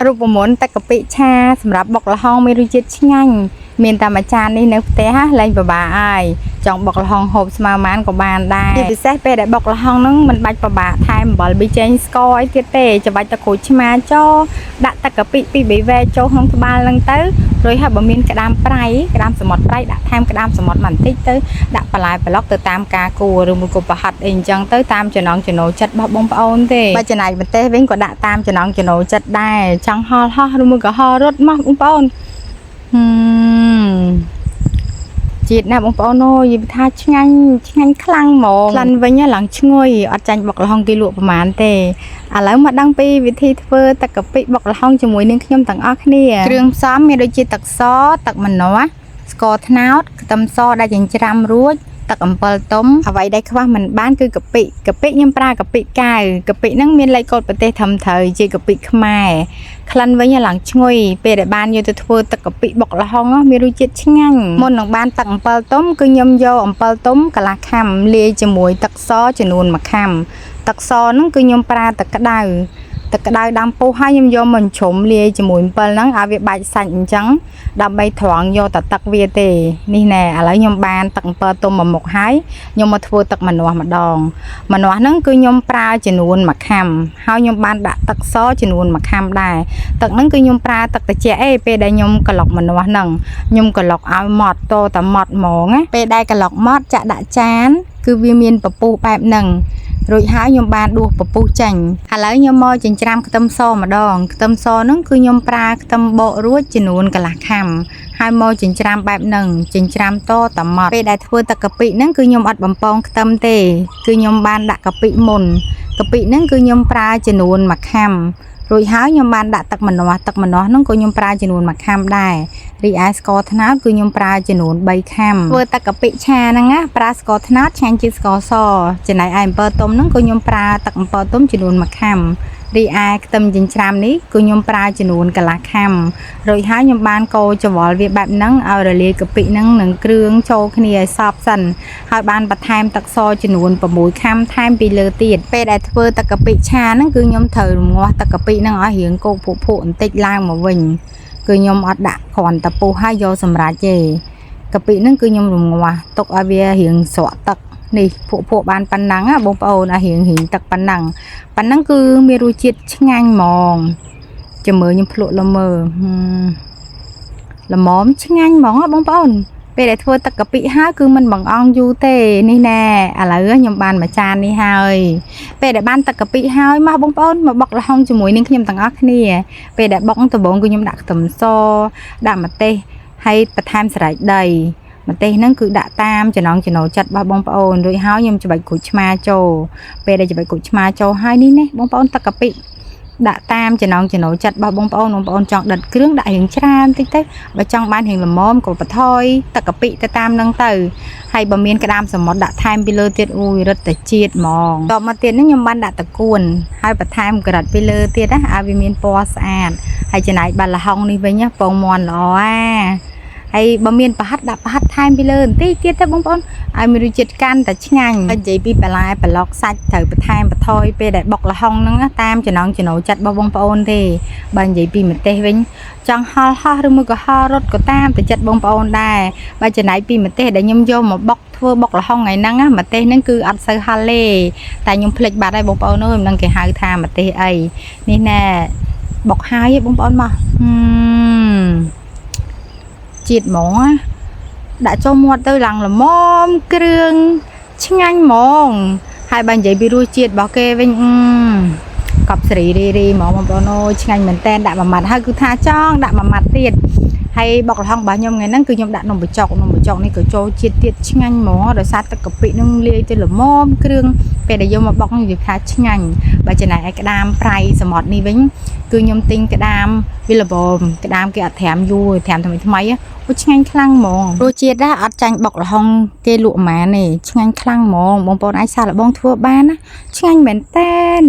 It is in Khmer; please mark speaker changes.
Speaker 1: រូបមន្តទឹកកាពិឆាសម្រាប់បុកល្ហុងមានរសជាតិឆ្ងាញ់មានតាមអាចារ្យនេះនៅផ្ទះលែងពិបាកហើយចង់បុកល្ហុងហូបស្មើម៉ានក៏បានដែរជាពិសេសពេលដែលបុកល្ហុងហ្នឹងមិនបាច់ពិបាកថែមអំបិលប៊ីចេងស្ករអីទៀតទេច្របាច់ទឹកក្រូចឆ្មាចូលដាក់ទឹកកាពិពីរបីវែចូលក្នុងត្បាល់ហ្នឹងទៅរួចហើយបើមានក្តាមប្រៃក្តាមសមុទ្រប្រៃដាក់ថែមក្តាមសមុទ្របន្តិចទៅដាក់បន្លែប្លុកទៅតាមការគួរឬមួយក៏ប្រហិតអីអញ្ចឹងទៅតាមចំណង់ចំណូលចិត្តរបស់បងប្អូនទេបើចំណែកម្ទេសវិញក៏ដាក់តាមចំណង់ចំណូលចិត្តដែរចង់ហល់ហោះឬមួយក៏ហល់រត់មកបងប្អូនជាតិណាបងប្អូនអូយថាឆ្ងាញ់ខ្លាំងហ្មងក្លិនវិញឡើងឈ្ងុយអត់ចាញ់បុកល្ហុងគេលក់ប្រហែលទេឥឡូវមកដឹងពីវិធីធ្វើទឹកកាពិបុកល្ហុងជាមួយនឹងខ្ញុំទាំងអស់គ្នាគ្រឿងផ្សំមានដូចជាទឹកសទឹកម្នាស់ស្ករត្នោតខ្ទឹមសដែលចិញ្ច្រាំរួចទឹកអំពិលទុំអ្វីដែលខ្វះមិនបានគឺកាពិខ្ញុំប្រើកាពិកែវកាពិហ្នឹងមានលេខកូដប្រទេសត្រឹមត្រូវជាកាពិខ្មែរក្លិនវិញឡើងឈ្ងុយពេលដែលបានយកទៅធ្វើទឹកកាពិបុកល្ហុងមានរសជាតិឆ្ងាញ់មុននឹងបានទឹកអំពិលទុំគឺខ្ញុំយកអំពិលទុំកន្លះខាំលាយជាមួយទឹកសចំនួន1ខាំទឹកសហ្នឹងគឺខ្ញុំប្រើទឹកក្តៅដាំពុះហើយខ្ញុំយកមកជ្រុំលាយជាមួយអំពិលហ្នឹងឲ្យវាបាច់សាច់អញ្ចឹងដើម្បីត្រងយកតែទឹកវាទេនេះណែឥឡូវខ្ញុំបានទឹកអំពិលទុំមកមុខហើយខ្ញុំមកធ្វើទឹកម្នាស់ម្ដងហ្នឹងគឺខ្ញុំប្រើចំនួន1ខាំហើយខ្ញុំបានដាក់ទឹកសចំនួន1ខាំដែរទឹកហ្នឹងគឺខ្ញុំប្រើទឹកត្រជាក់ពេលដែលខ្ញុំក្លុកម្នាស់ហ្នឹងខ្ញុំក្លុកឲ្យម៉ត់តតែម៉ត់ហ្មងណាពេលដែលក្លុកម៉ត់ចាក់ដាក់ចានគឺវាមានពពុះបែបហ្នឹងរួចហើយខ្ញុំបានដួសពពុះចេញឥឡូវខ្ញុំមកចិញ្ច្រាំខ្ទឹមសម្ដងខ្ទឹមសហ្នឹងគឺខ្ញុំប្រើខ្ទឹមបករួចចំនួនកន្លះខាំហើយមកចិញ្ច្រាំបែបហ្នឹងចិញ្ច្រាំតតែម៉ត់ពេលដែលធ្វើទឹកកាពិហ្នឹងគឺខ្ញុំអត់បំពងខ្ទឹមទេគឺខ្ញុំបានដាក់កាពិមុនកាពិហ្នឹងគឺខ្ញុំប្រើចំនួន1ខាំរួចហើយខ្ញុំបានដាក់ទឹកម្នាស់ហ្នឹងក៏ខ្ញុំប្រើចំនួន1ខាំដែររីឯស្ករត្នោតគឺខ្ញុំប្រើចំនួន3ខាំធ្វើទឹកកាពិឆាហ្នឹងណាប្រើស្ករត្នោតឆ្ងាញ់ជាងស្ករសចំណែកឯអំពិលទុំហ្នឹងក៏ខ្ញុំប្រើទឹកអំពិលទុំចំនួន1ខាំរីឯខ្ទឹមចិញ្ច្រាំនេះគឺខ្ញុំប្រើចំនួនកន្លះខាំរួចហើយខ្ញុំបានកូរច្របល់វាបែបហ្នឹងឲ្យរលាយកាពិហ្នឹងនឹងគ្រឿងចូលគ្នាឲ្យសព្វសិនហើយបានបន្ថែមទឹកសចំនួន6ខាំថែមពីលើទៀតពេលដែលធ្វើទឹកកាពិឆាហ្នឹងគឺខ្ញុំត្រូវរំងាស់ទឹកកាពិហ្នឹងឲ្យរាងគោកភក់បន្តិចឡើងមកវិញគឺខ្ញុំអត់ដាក់គ្រាន់តែពុះហើយយកសម្រាប់ទេកាពិហ្នឹងគឺខ្ញុំរំងាស់ទុកឲ្យវារាងស្រក់ទឹកនេះភក់បានប៉ុណ្ណឹងបងប្អូនឲ្យរៀងទឹកប៉ុណ្ណឹងគឺមានរសជាតិឆ្ងាញ់ហ្មងចាំមើលខ្ញុំភ្លក់ល្មមឆ្ងាញ់ហ្មងបងប្អូនពេលដែលធ្វើទឹកកាពិហើយគឺមិនបង្អង់យូរទេនេះណែឥឡូវខ្ញុំបានមួយចាននេះហើយពេលដែលបានទឹកកាពិហើយមកបងប្អូនមកបុកល្ហុងជាមួយនឹងខ្ញុំទាំងអស់គ្នាពេលដែលបុកដំបូងគឺខ្ញុំដាក់ខ្ទឹមសដាក់ម្ទេសហើយបន្ថែមសណ្តែកដីម្ទេសហ្នឹងគឺដាក់តាមចំណង់ចំណូលចិត្តរបស់បងប្អូនរួចហើយខ្ញុំច្របាច់ក្រូចឆ្មាចូលពេលដែលច្របាច់ក្រូចឆ្មាចូលហើយនេះបងប្អូនទឹកកាពិដាក់តាមចំណង់ចំណូលចិត្តរបស់បងប្អូនចង់ដិតគ្រឿងដាក់រៀងច្រើនតិចទៅបើចង់បានរៀងល្មមក៏បន្ថយទឹកកាពិទៅតាមហ្នឹងទៅហើយបើមានក្តាមសមុទ្រដាក់ថែមពីលើទៀតអូយរឹតតែជាតិហ្មងតបមកទៀតនេះខ្ញុំបានដាក់តកួនហើយបន្ថែមក្រិតពីលើទៀតណាឲ្យវាមានពណ៌ស្អាតហើយចំណែកបាត់ល្ហុងនេះវិញពងមាន់ល្អហើយបើមានប្រហិតដាក់ប្រហិតថែមពីលើបន្តិចទៀតទៅបងប្អូនឲ្យមានរសជាតិកាន់តែឆ្ងាញ់ហើយនិយាយពីបន្លែប្លុកសាច់ត្រូវបន្ថែមបន្ថយពេលដែលបុកល្ហុងហ្នឹងតាមចំណង់ចំណូលចិត្តរបស់បងប្អូនទេបើនិយាយពីម្ទេសវិញចង់ហល់ហោះឬមួយក៏ហល់រត់ក៏តាមតែចិត្តបងប្អូនដែរបើចំណែកពីម្ទេសដែលខ្ញុំយកមកបុកធ្វើបុកល្ហុងថ្ងៃហ្នឹងម្ទេសហ្នឹងគឺអត់សូវហល់ទេតែខ្ញុំភ្លេចបាត់ហើយបងប្អូនអើយមិនដឹងគេហៅថាម្ទេសអីនេះណែបុកហើយបងប្អូនមកជាតិហ្មងដាក់ចូលមាត់ទៅឡើងល្មមគ្រឿងឆ្ងាញ់ហ្មងហើយបើនិយាយពីរសជាតិរបស់គេវិញកប់សេរីរីហ្មងបងប្អូនអូយឆ្ងាញ់មែនតែនដាក់មួយម៉ាត់ហើយគឺថាចង់ដាក់មួយម៉ាត់ទៀតហើយបុកល្ហុងរបស់ខ្ញុំថ្ងៃហ្នឹងគឺខ្ញុំដាក់នំបញ្ចុកនេះក៏ចូលជាតិទៀតឆ្ងាញ់ហ្មងដោយសារទឹកកាពិនឹងលាយទៅល្មមគ្រឿងពេលដែលយកមកបុកនិយាយថាឆ្ងាញ់បើចំណែកឯក្តាមប្រៃសមុទ្រនេះវិញគឺខ្ញុំទិញក្តាមវាល្មមក្តាមគេអត់ត្រាំយូរត្រាំថ្មីអូឆ្ងាញ់ខ្លាំងហ្មងរសជាតិណាអត់ចាញ់បុកល្ហុងគេលក់ម៉ានទេឆ្ងាញ់ខ្លាំងហ្មងបងប្អូនអាចសាកល្បងធ្វើបានណាឆ្ងាញ់មែនតែន